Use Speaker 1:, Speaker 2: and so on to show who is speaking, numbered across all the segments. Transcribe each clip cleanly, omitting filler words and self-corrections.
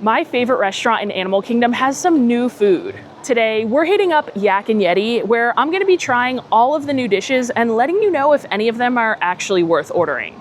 Speaker 1: My favorite restaurant in Animal Kingdom has some new food. Today, we're hitting up Yak Yeti, where I'm gonna be trying all of the new dishes and letting you know if any of them are actually worth ordering.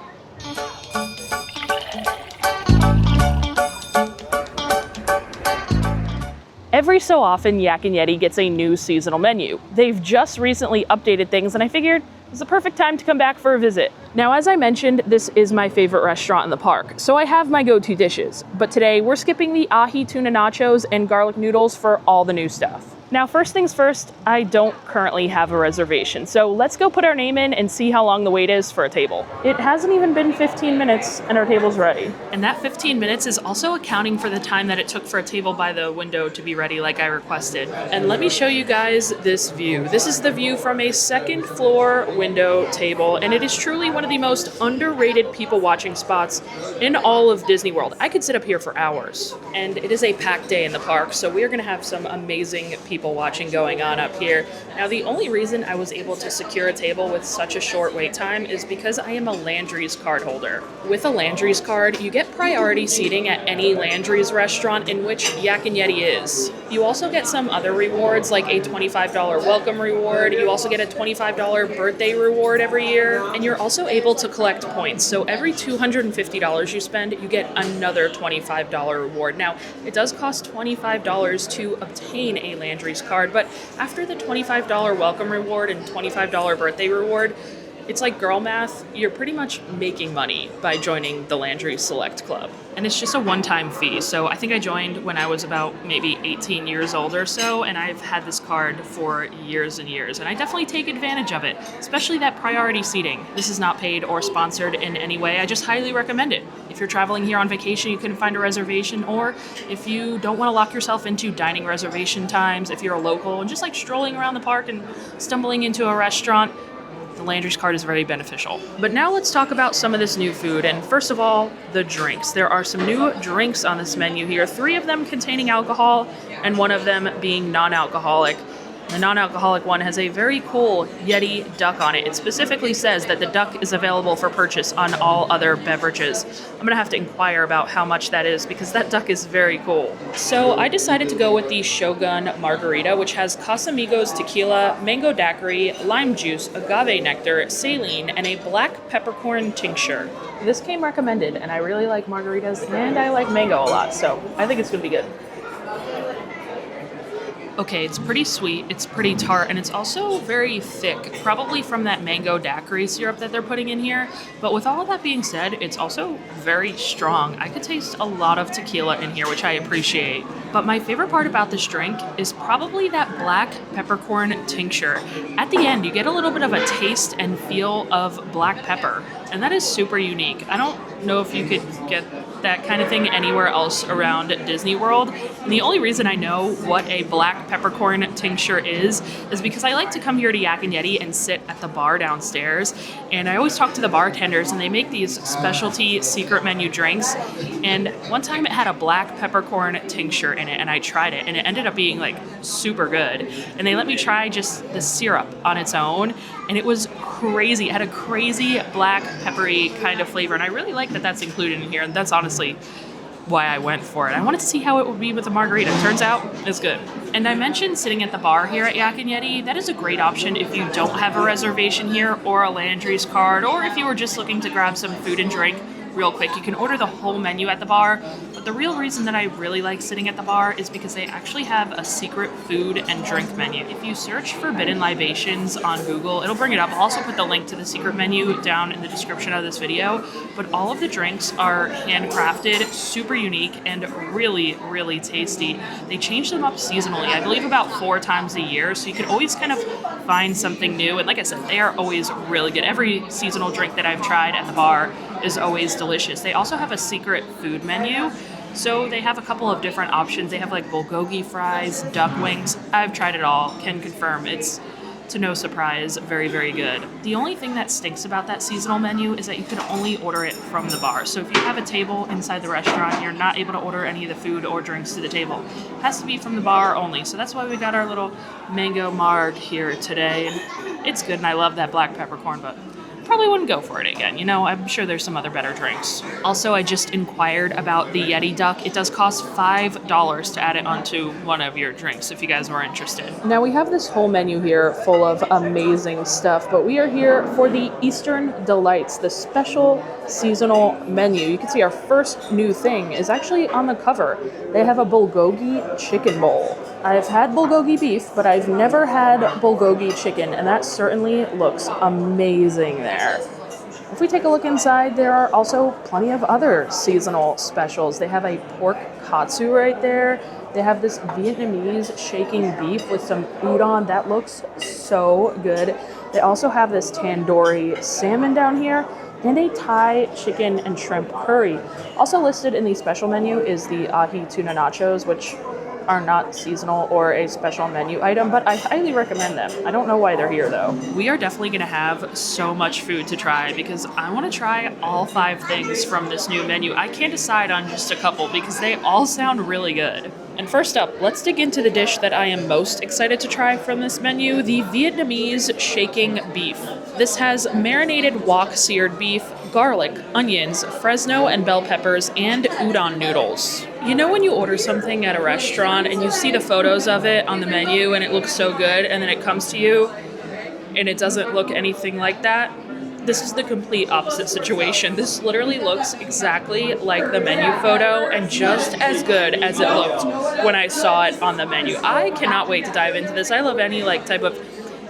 Speaker 1: Every so often, Yak Yeti gets a new seasonal menu. They've just recently updated things, and I figured it was the perfect time to come back for a visit. Now, as I mentioned, this is my favorite restaurant in the park, so I have my go-to dishes. But today, we're skipping the ahi tuna nachos and garlic noodles for all the new stuff. Now, first things first, I don't currently have a reservation, so let's go put our name in and see how long the wait is for a table. It hasn't even been 15 minutes and our table's ready. And that 15 minutes is also accounting for the time that it took for a table by the window to be ready like I requested. And let me show you guys this view. This is the view from a second floor window table, and it is truly one of the most underrated people watching spots in all of Disney World. I could sit up here for hours. And it is a packed day in the park, so we are gonna have some amazing people watching going on up here. Now, the only reason I was able to secure a table with such a short wait time is because I am a Landry's card holder. With a Landry's card, you get priority seating at any Landry's restaurant in which Yak Yeti is. You also get some other rewards, like a $25 welcome reward. You also get a $25 birthday reward every year, and you're also able to collect points. So every $250 you spend, you get another $25 reward. Now, it does cost $25 to obtain a Landry's card, but after the $25 welcome reward and $25 birthday reward, it's like girl math. You're pretty much making money by joining the Landry Select Club. And it's just a one-time fee. So I think I joined when I was about maybe 18 years old or so, and I've had this card for years and years. And I definitely take advantage of it, especially that priority seating. This is not paid or sponsored in any way. I just highly recommend it. If you're traveling here on vacation, you couldn't find a reservation, or if you don't want to lock yourself into dining reservation times, if you're a local and just like strolling around the park and stumbling into a restaurant, the Landry's card is very beneficial. But now let's talk about some of this new food. And first of all, the drinks. There are some new drinks on this menu here, 3 of them containing alcohol and 1 of them being non-alcoholic. The non-alcoholic one has a very cool Yeti duck on it. It specifically says that the duck is available for purchase on all other beverages. I'm gonna have to inquire about how much that is because that duck is very cool. So I decided to go with the Shogun Margarita, which has Casamigos tequila, mango daiquiri, lime juice, agave nectar, saline, and a black peppercorn tincture. This came recommended, and I really like margaritas, and I like mango a lot, so I think it's gonna be good. Okay, it's pretty sweet, it's pretty tart, and it's also very thick, probably from that mango daiquiri syrup that they're putting in here. But with all of that being said, it's also very strong. I could taste a lot of tequila in here, which I appreciate. But my favorite part about this drink is probably that black peppercorn tincture. At the end, you get a little bit of a taste and feel of black pepper, and that is super unique. I don't know if you could get that kind of thing anywhere else around Disney World. And the only reason I know what a black peppercorn tincture is because I like to come here to Yak Yeti and sit at the bar downstairs. And I always talk to the bartenders, and they make these specialty secret menu drinks. And one time it had a black peppercorn tincture in it, and I tried it, and it ended up being like super good. And they let me try just the syrup on its own, and it was crazy. It had a crazy black peppery kind of flavor, and I really like that that's included in here, and that's honestly why I went for it. I wanted to see how it would be with a margarita. Turns out, it's good. And I mentioned sitting at the bar here at Yak Yeti. That is a great option if you don't have a reservation here or a Landry's card, or if you were just looking to grab some food and drink real quick. You can order the whole menu at the bar, but the real reason that I really like sitting at the bar is because they actually have a secret food and drink menu. If you search Forbidden Libations on Google, it'll bring it up. I'll also put the link to the secret menu down in the description of this video, but all of the drinks are handcrafted, super unique, and really, really tasty. They change them up seasonally, I believe about 4 times a year, so you can always kind of find something new, and like I said, they are always really good. Every seasonal drink that I've tried at the bar is always delicious. They also have a secret food menu, so they have a couple of different options. They have like bulgogi fries, duck wings. I've tried it all, can confirm it's, to no surprise, very, very good. The only thing that stinks about that seasonal menu is that you can only order it from the bar. So if you have a table inside the restaurant, you're not able to order any of the food or drinks to the table. It has to be from the bar only. So that's why we got our little mango marg here today. And it's good, and I love that black peppercorn, but probably wouldn't go for it again. You know, I'm sure there's some other better drinks. Also, I just inquired about the Yeti duck. It does cost $5 to add it onto one of your drinks if you guys were interested. Now we have this whole menu here full of amazing stuff, but we are here for the Eastern Delights, the special seasonal menu. You can see our first new thing is actually on the cover. They have a Bulgogi chicken bowl. I've had Bulgogi beef, but I've never had Bulgogi chicken, and that certainly looks amazing there. If we take a look inside, there are also plenty of other seasonal specials. They have a pork katsu right there. They have this Vietnamese shaking beef with some udon. That looks so good. They also have this tandoori salmon down here and a Thai chicken and shrimp curry. Also listed in the special menu is the ahi tuna nachos, which are not seasonal or a special menu item, but I highly recommend them. I don't know why they're here though. We are definitely gonna have so much food to try because I wanna try all 5 things from this new menu. I can't decide on just a couple because they all sound really good. And first up, let's dig into the dish that I am most excited to try from this menu, the Vietnamese shaking beef. This has marinated wok seared beef, garlic, onions, Fresno and bell peppers, and udon noodles. You know when you order something at a restaurant and you see the photos of it on the menu and it looks so good, and then it comes to you and it doesn't look anything like that? This is the complete opposite situation. This literally looks exactly like the menu photo and just as good as it looked when I saw it on the menu. I cannot wait to dive into this. I love any type of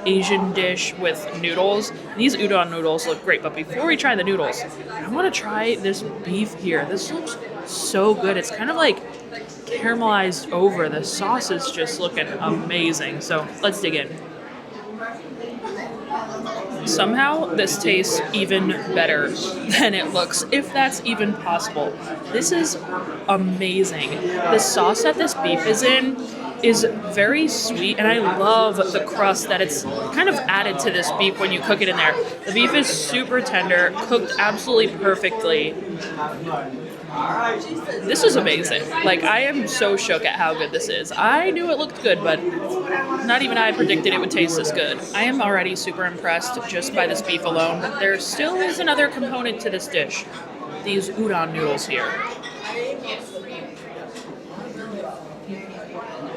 Speaker 1: Asian dish with noodles. These udon noodles look great, but before we try the noodles, I want to try this beef here. This looks so good. It's kind of like caramelized over. The sauce is just looking amazing. So let's dig in. Somehow this tastes even better than it looks, if that's even possible. This is amazing. The sauce that this beef is in is very sweet, and I love the crust that it's kind of added to this beef when you cook it in there. The beef is super tender, cooked absolutely perfectly. This is amazing. I am so shook at how good this is. I knew it looked good, but not even I predicted it would taste this good. I am already super impressed just by this beef alone, but there still is another component to this dish. These udon noodles here.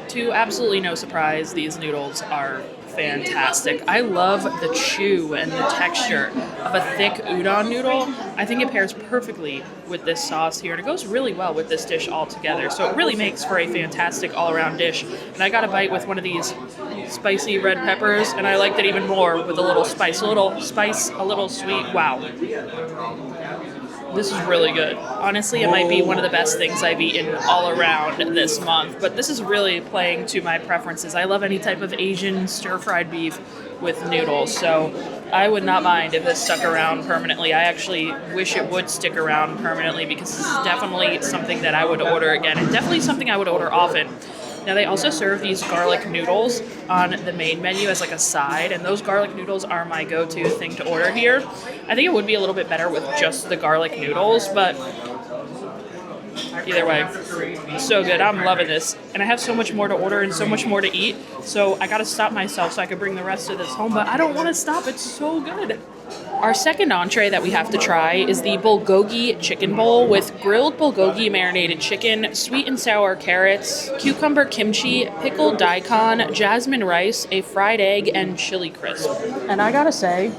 Speaker 1: To absolutely no surprise, these noodles are fantastic. I love the chew and the texture of a thick udon noodle. I think it pairs perfectly with this sauce here, and it goes really well with this dish altogether. So it really makes for a fantastic all-around dish. And I got a bite with one of these spicy red peppers, and I liked it even more with a little spice, a little sweet. Wow. This is really good. Honestly, it might be one of the best things I've eaten all around this month, but this is really playing to my preferences. I love any type of Asian stir-fried beef with noodles, so I would not mind if this stuck around permanently. I actually wish it would stick around permanently because this is definitely something that I would order again, and definitely something I would order often. Now, they also serve these garlic noodles on the main menu as a side, and those garlic noodles are my go-to thing to order here. I think it would be a little bit better with just the garlic noodles, but either way, so good. I'm loving this. And I have so much more to order and so much more to eat, so I gotta stop myself so I can bring the rest of this home, but I don't want to stop. It's so good. Our second entree that we have to try is the Bulgogi chicken bowl with grilled Bulgogi marinated chicken, sweet and sour carrots, cucumber kimchi, pickled daikon, jasmine rice, a fried egg, and chili crisp. And I gotta say,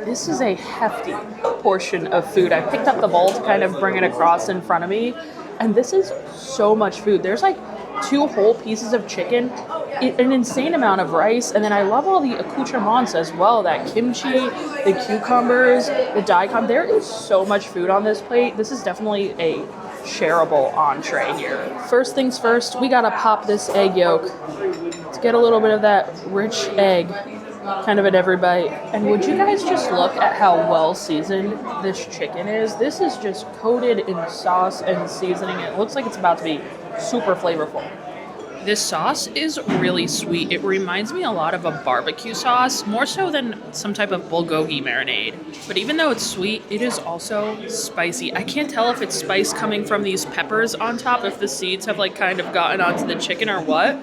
Speaker 1: this is a hefty portion of food. I picked up the bowl to kind of bring it across in front of me, and this is so much food. There's 2 whole pieces of chicken, an insane amount of rice, and then I love all the accoutrements as well, that kimchi, the cucumbers, the daikon. There is so much food on this plate. This is definitely a shareable entree here. First things first, we gotta pop this egg yolk to get a little bit of that rich egg kind of at every bite. And would you guys just look at how well seasoned this chicken is? This is just coated in sauce and seasoning. It looks like it's about to be super flavorful. This sauce is really sweet. It reminds me a lot of a barbecue sauce, more so than some type of bulgogi marinade. But even though it's sweet, it is also spicy. I can't tell if it's spice coming from these peppers on top, if the seeds have like kind of gotten onto the chicken or what.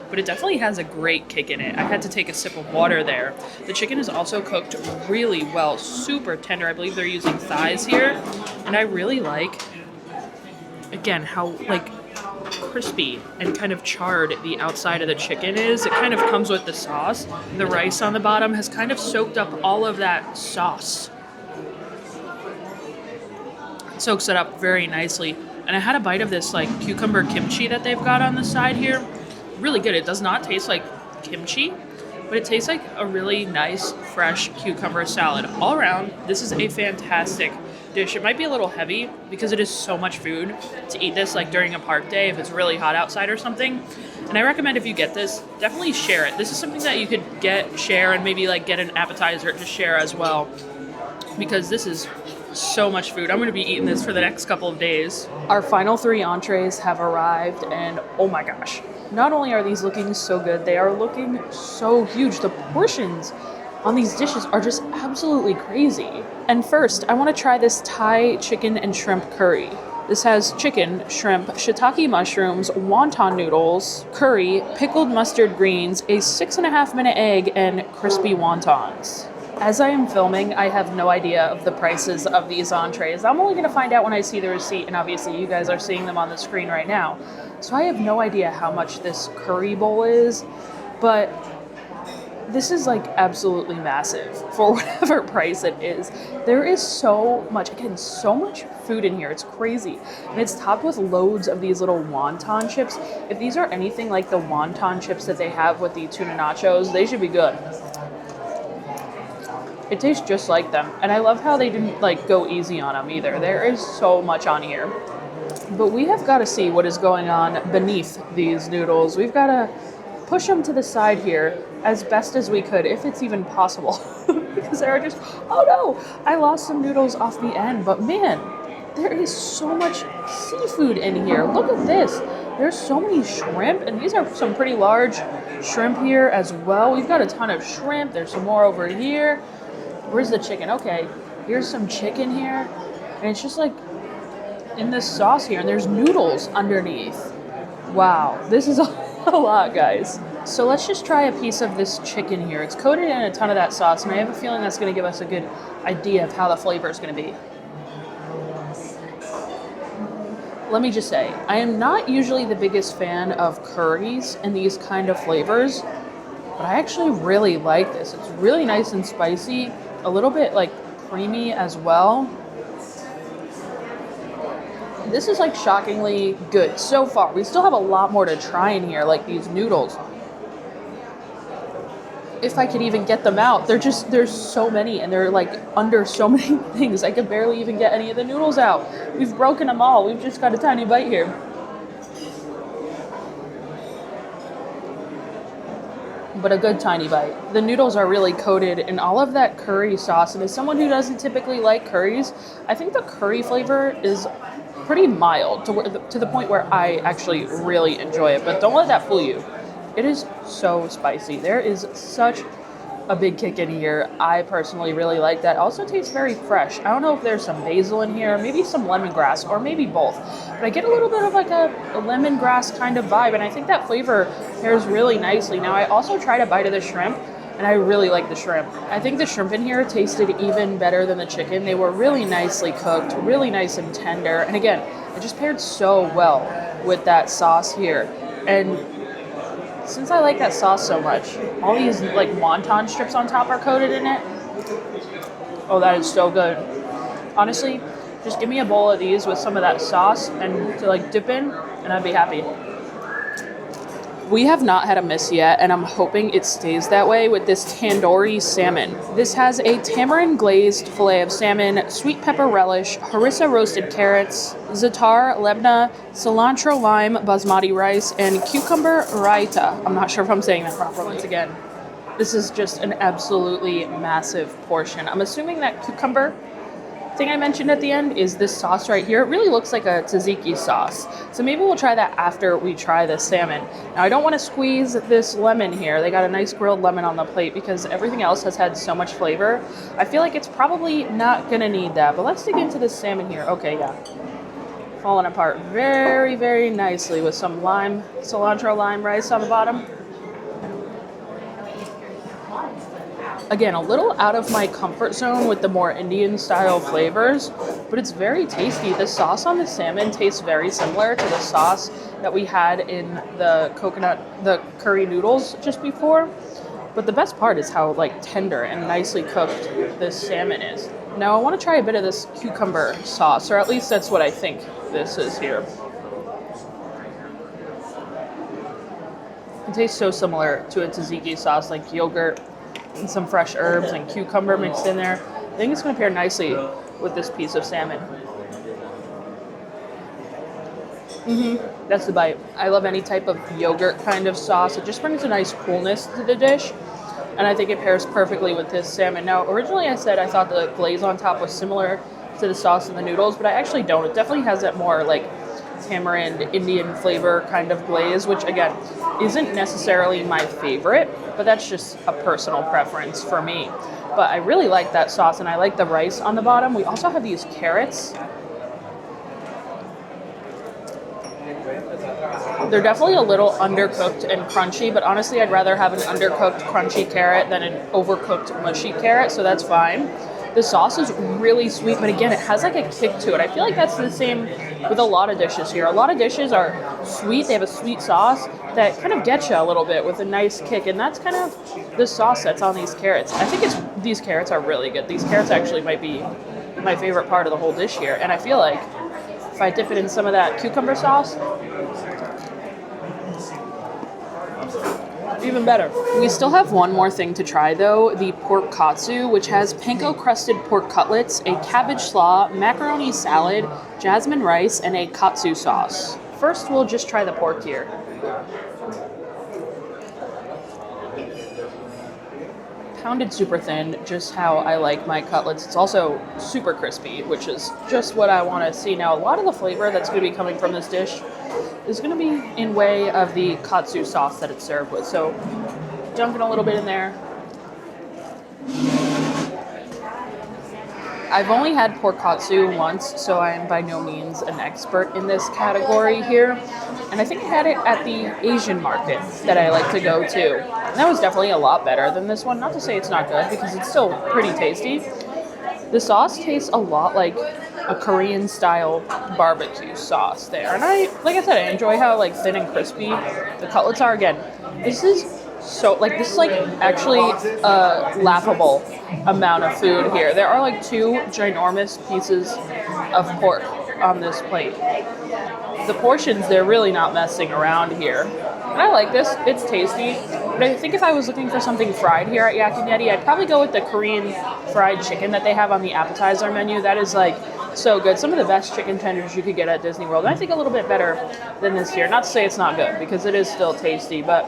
Speaker 1: But it definitely has a great kick in it. I had to take a sip of water there. The chicken is also cooked really well, super tender. I believe they're using thighs here. And I really like, again, how like crispy and kind of charred the outside of the chicken is. It kind of comes with the sauce. The rice on the bottom has kind of soaked up all of that sauce. It soaks it up very nicely. And I had a bite of this like cucumber kimchi that they've got on the side here. Really good. It does not taste like kimchi, but it tastes like a really nice, fresh cucumber salad. All around, this is a fantastic dish. It might be a little heavy because it is so much food to eat this like during a park day if it's really hot outside or something. And I recommend if you get this, definitely share it. This is something that you could share, and maybe like get an appetizer to share as well, because this is so much food. I'm going to be eating this for the next couple of days. Our final 3 entrees have arrived, and oh my gosh. Not only are these looking so good, they are looking so huge. The portions on these dishes are just absolutely crazy. And first, I want to try this Thai chicken and shrimp curry. This has chicken, shrimp, shiitake mushrooms, wonton noodles, curry, pickled mustard greens, a 6.5-minute egg, and crispy wontons. As I am filming, I have no idea of the prices of these entrees. I'm only going to find out when I see the receipt, and obviously you guys are seeing them on the screen right now. So I have no idea how much this curry bowl is, but this is like absolutely massive for whatever price it is. There is so much, again, so much food in here. It's crazy. And it's topped with loads of these little wonton chips. If these are anything like the wonton chips that they have with the tuna nachos, they should be good. It tastes just like them. And I love how they didn't like go easy on them either. There is so much on here. But we have got to see what is going on beneath these noodles. We've got to push them to the side here as best as we could, if it's even possible. Because they're just, oh no, I lost some noodles off the end. But man, there is so much seafood in here. Look at this. There's so many shrimp, and these are some pretty large shrimp here as well. We've got a ton of shrimp. There's some more over here. Where's the chicken? Okay, here's some chicken here. And it's just like in this sauce here, and there's noodles underneath. Wow, this is a lot, guys. So let's just try a piece of this chicken here. It's coated in a ton of that sauce, and I have a feeling that's going to give us a good idea of how the flavor is going to be. Let me just say, I am not usually the biggest fan of curries and these kind of flavors, but I actually really like this. It's really nice and spicy, a little bit like creamy as well. This is like shockingly good so far. We still have a lot more to try in here, like these noodles. If I could even get them out. There's so many, and they're like under so many things. I could barely even get any of the noodles out. We've broken them all. We've just got a tiny bite here. But a good tiny bite. The noodles are really coated in all of that curry sauce, and as someone who doesn't typically like curries, I think the curry flavor is pretty mild to the point where I actually really enjoy it. But don't let that fool you. It is so spicy. There is such a big kick in here. I personally really like that. Also tastes very fresh. I don't know if there's some basil in here, maybe some lemongrass, or maybe both. But I get a little bit of like a lemongrass kind of vibe, and I think that flavor pairs really nicely. Now, I also tried a bite of the shrimp, and I really like the shrimp. I think the shrimp in here tasted even better than the chicken. They were really nicely cooked, really nice and tender. And again, it just paired so well with that sauce here. And since I like that sauce so much, all these like wonton strips on top are coated in it. Oh, that is so good. Honestly, just give me a bowl of these with some of that sauce and to like dip in, and I'd be happy. We have not had a miss yet, and I'm hoping it stays that way with this Tandoori Salmon. This has a tamarind glazed fillet of salmon, sweet pepper relish, harissa roasted carrots, za'atar, lebna, cilantro lime basmati rice, and cucumber raita. I'm not sure if I'm saying that proper once again. This is just an absolutely massive portion. I'm assuming that cucumber thing I mentioned at the end is this sauce right here. It really looks like a tzatziki sauce. So maybe we'll try that after we try the salmon. Now I don't want to squeeze this lemon here. They got a nice grilled lemon on the plate because everything else has had so much flavor. I feel like it's probably not gonna need that, but let's dig into this salmon here. Okay, yeah. Falling apart very, very nicely with some lime, cilantro lime rice on the bottom. Again, a little out of my comfort zone with the more Indian style flavors, but it's very tasty. The sauce on the salmon tastes very similar to the sauce that we had in the curry noodles just before. But the best part is how like tender and nicely cooked this salmon is. Now I want to try a bit of this cucumber sauce, or at least that's what I think this is here. It tastes so similar to a tzatziki sauce, like yogurt and some fresh herbs and cucumber mixed in there. I think it's going to pair nicely with this piece of salmon. That's the bite. I love any type of yogurt kind of sauce. It just brings a nice coolness to the dish, and I think it pairs perfectly with this salmon. Now, originally I said I thought the glaze on top was similar to the sauce in the noodles, but I actually don't. It definitely has that more like tamarind Indian flavor kind of glaze, which again isn't necessarily my favorite, but that's just a personal preference for me. But I really like that sauce, and I like the rice on the bottom. We also have these carrots. They're definitely a little undercooked and crunchy, but honestly I'd rather have an undercooked crunchy carrot than an overcooked mushy carrot, so that's fine. The sauce is really sweet, but again, it has like a kick to it. I feel like that's the same with a lot of dishes here. A lot of dishes are sweet, they have a sweet sauce that kind of gets you a little bit with a nice kick, and that's kind of the sauce that's on these carrots. I think these carrots are really good. These carrots actually might be my favorite part of the whole dish here, and I feel like if I dip it in some of that cucumber sauce, even better. We still have one more thing to try though, the pork katsu, which has panko crusted pork cutlets, a cabbage slaw, macaroni salad, jasmine rice, and a katsu sauce. First, we'll just try the pork here. Pounded super thin, just how I like my cutlets. It's also super crispy, which is just what I want to see. Now, a lot of the flavor that's going to be coming from this dish is going to be in way of the katsu sauce that it's served with. So, dunking a little bit in there. I've only had pork katsu once, so I am by no means an expert in this category here. And I think I had it at the Asian market that I like to go to. And that was definitely a lot better than this one. Not to say it's not good, because it's still pretty tasty. The sauce tastes a lot like a Korean style barbecue sauce there. And like I said, I enjoy how like thin and crispy the cutlets are. Again, this is actually a laughable amount of food here. There are like 2 ginormous pieces of pork on this plate. The portions, they're really not messing around here. And I like this, it's tasty. But I think if I was looking for something fried here at Yak Yeti, I'd probably go with the Korean fried chicken that they have on the appetizer menu. That is like so good. Some of the best chicken tenders you could get at Disney World. And I think a little bit better than this here. Not to say it's not good, because it is still tasty, but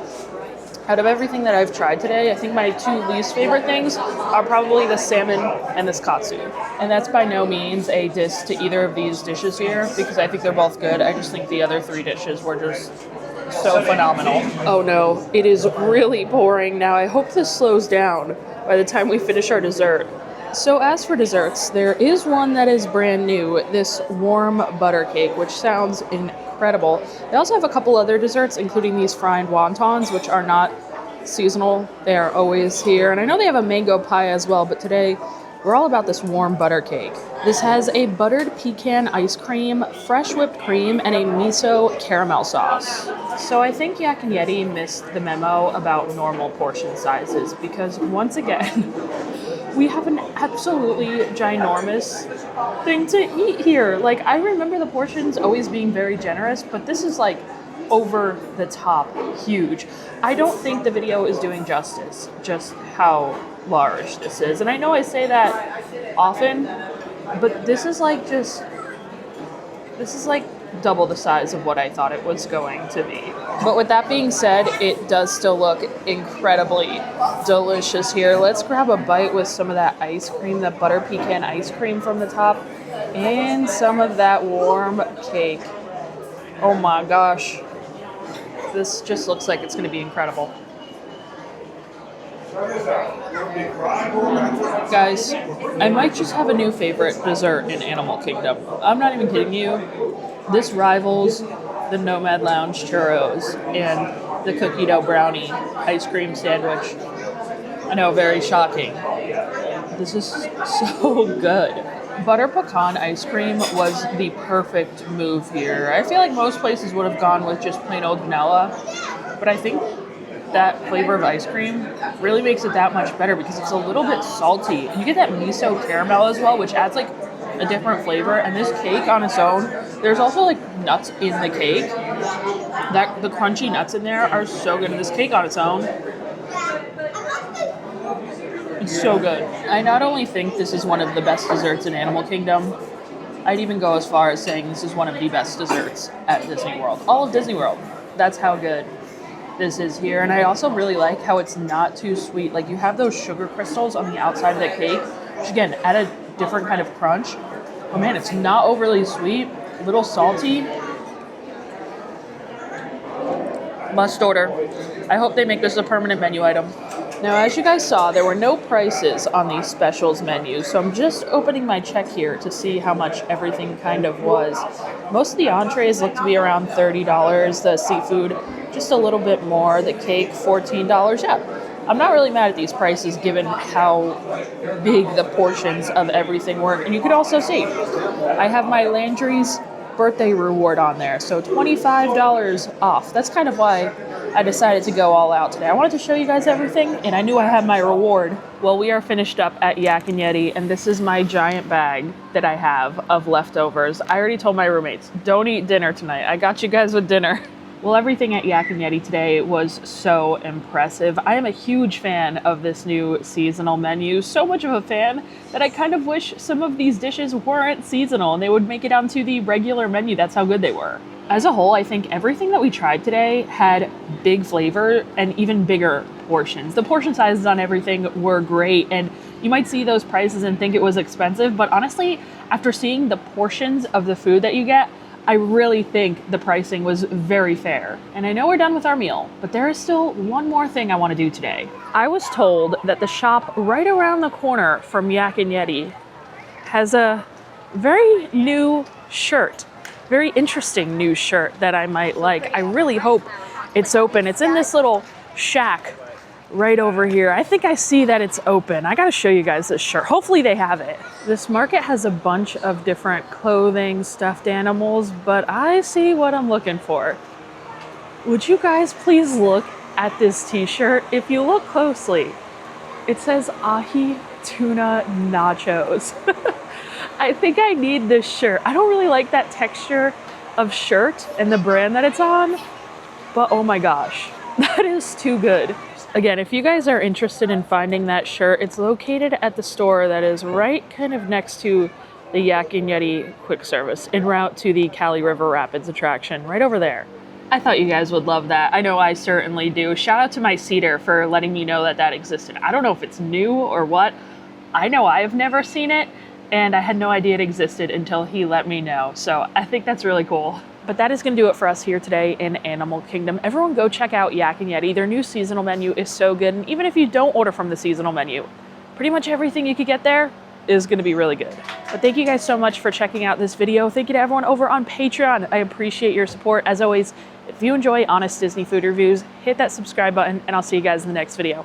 Speaker 1: out of everything that I've tried today, I think my 2 least favorite things are probably the salmon and this katsu. And that's by no means a diss to either of these dishes here, because I think they're both good. I just think the other 3 dishes were just so phenomenal. Oh no, it is really pouring now. I hope this slows down by the time we finish our dessert. So as for desserts, there is one that is brand new, this warm butter cake, which sounds incredible. They also have a couple other desserts, including these fried wontons, which are not seasonal. They are always here. And I know they have a mango pie as well, but today we're all about this warm butter cake. This has a buttered pecan ice cream, fresh whipped cream, and a miso caramel sauce. So I think Yak and Yeti missed the memo about normal portion sizes, because once again, we have an absolutely ginormous thing to eat here. Like, I remember the portions always being very generous, but this is like over the top huge. I don't think the video is doing justice just how large this is. And I know I say that often, but this is like double the size of what I thought it was going to be. But with that being said, it does still look incredibly delicious here. Let's grab a bite with some of that ice cream, that butter pecan ice cream from the top, and some of that warm cake. Oh my gosh. This just looks like it's going to be incredible. Guys, I might just have a new favorite dessert in Animal Kingdom. I'm not even kidding you. This rivals the Nomad Lounge churros and the cookie dough brownie ice cream sandwich. I know, very shocking. This is so good. Butter pecan ice cream was the perfect move here. I feel like most places would have gone with just plain old vanilla, but I think that flavor of ice cream really makes it that much better because it's a little bit salty. And you get that miso caramel as well, which adds like a different flavor. And this cake on its own, there's also like nuts in the cake. The crunchy nuts in there are so good. And this cake on its own, it's so good. I not only think this is one of the best desserts in Animal Kingdom, I'd even go as far as saying this is one of the best desserts at Disney World. All of Disney World. That's how good this is here. And I also really like how it's not too sweet. Like, you have those sugar crystals on the outside of the cake, which again add a different kind of crunch. Oh man, it's not overly sweet, a little salty. Must order. I hope they make this a permanent menu item. Now, as you guys saw, there were no prices on the specials menu, so I'm just opening my check here to see how much everything kind of was. Most of the entrees look to be around $30, the seafood just a little bit more, the cake $14. Yeah, I'm not really mad at these prices given how big the portions of everything were. And you could also see, I have my Landry's birthday reward on there, so $25 off. That's kind of why I decided to go all out today. I wanted to show you guys everything, and I knew I had my reward. Well, we are finished up at Yak Yeti, and this is my giant bag that I have of leftovers. I already told my roommates, don't eat dinner tonight. I got you guys with dinner. Well, everything at Yak Yeti today was so impressive. I am a huge fan of this new seasonal menu. So much of a fan that I kind of wish some of these dishes weren't seasonal and they would make it onto the regular menu. That's how good they were. As a whole, I think everything that we tried today had big flavor and even bigger portions. The portion sizes on everything were great, and you might see those prices and think it was expensive, but honestly, after seeing the portions of the food that you get, I really think the pricing was very fair. And I know we're done with our meal, but there is still one more thing I want to do today. I was told that the shop right around the corner from Yak Yeti has a very new shirt. Very interesting new shirt that I might like. I really hope it's open. It's in this little shack right over here. I think I see that it's open. I gotta show you guys this shirt. Hopefully they have it. This market has a bunch of different clothing, stuffed animals, but I see what I'm looking for. Would you guys please look at this t-shirt? If you look closely, it says ahi tuna nachos. I think I need this shirt. I don't really like that texture of shirt and the brand that it's on, but oh my gosh, that is too good. Again, if you guys are interested in finding that shirt, it's located at the store that is right kind of next to the Yak Yeti quick service en route to the Cali River Rapids attraction, right over there. I thought you guys would love that. I know I certainly do. Shout out to my seater for letting me know that that existed. I don't know if it's new or what. I know I've never seen it, and I had no idea it existed until he let me know. So I think that's really cool. But that is going to do it for us here today in Animal Kingdom. Everyone go check out Yak Yeti. Their new seasonal menu is so good. And even if you don't order from the seasonal menu, pretty much everything you could get there is going to be really good. But thank you guys so much for checking out this video. Thank you to everyone over on Patreon. I appreciate your support. As always, if you enjoy honest Disney food reviews, hit that subscribe button, and I'll see you guys in the next video.